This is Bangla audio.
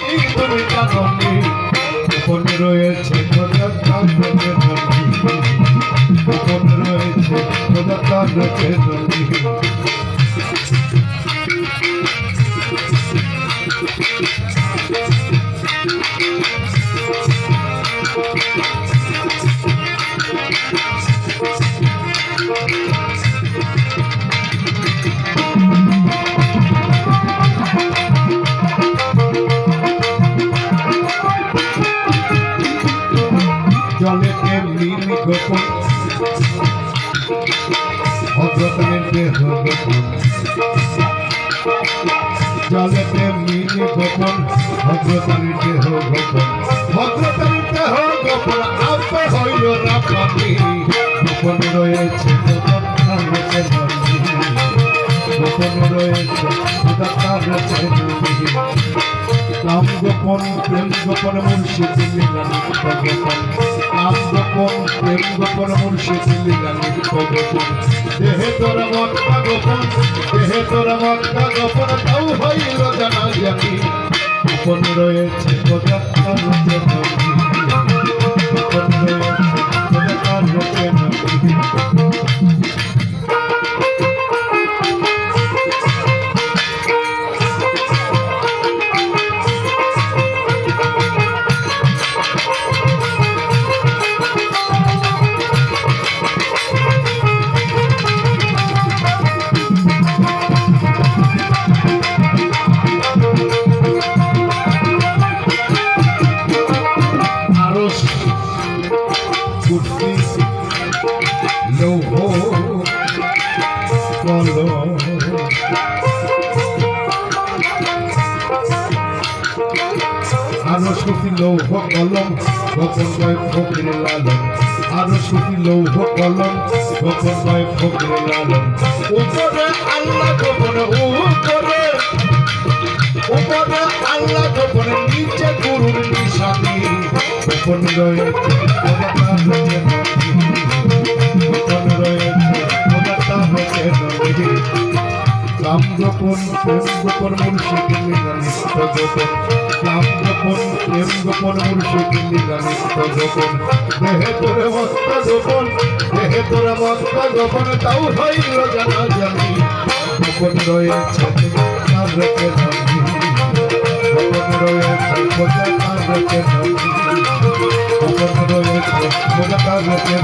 তুমি জানি গোপন রয়েছে খোদার রচনায় গোপন রয়েছে খোদার রচনায় জলে তেমনি গোপন অগ্রতনের দেহ গোপন জলে তেমনি গোপন অগ্রতনের দেহ গোপন অগ্রতনের দেহ গোপন আপে হইল না পানি গোপন রয়েছে গোপন রয়েছে নাম গোপন প্রেম গোপন মুর্শিদ মিলানি গোপন নাম গোপন প্রেম গোপন মুর্শিদ মিলানি গোপন দেহে তোরা মক্কা গোপন দেহে তোরা মক্কা গোপন তাও হইল জানা জানি গোপন রয়েছে খোদার রচনায় গোপন রয়েছে খোদার রচনায় লৌহ কলম আরো সুফি লৌহ কলম গোপন গায়ে ফকির লালন আরো সুফি লৌহ কলম গোপন গায়ে ফকির লালন উপরে আল্লাহ গোপন উপরে আল্লাহ গোপন নিচে গুরুর নিশানি গোপন রয়েছে নাম গোপন প্রেম গোপন মুর্শিদ মিলানি গোপন নাম গোপন প্রেম গোপন মুর্শিদ মিলানি গোপন দেহে তোরে মস্তা গোপন দেহে তোরে মস্তা গোপন তাও হইল জানা জানি গোপন রয়েছে তার রচনায় গোপন রয়েছে খোদার রচনায় গোপন রয়েছে খোদার রচনায়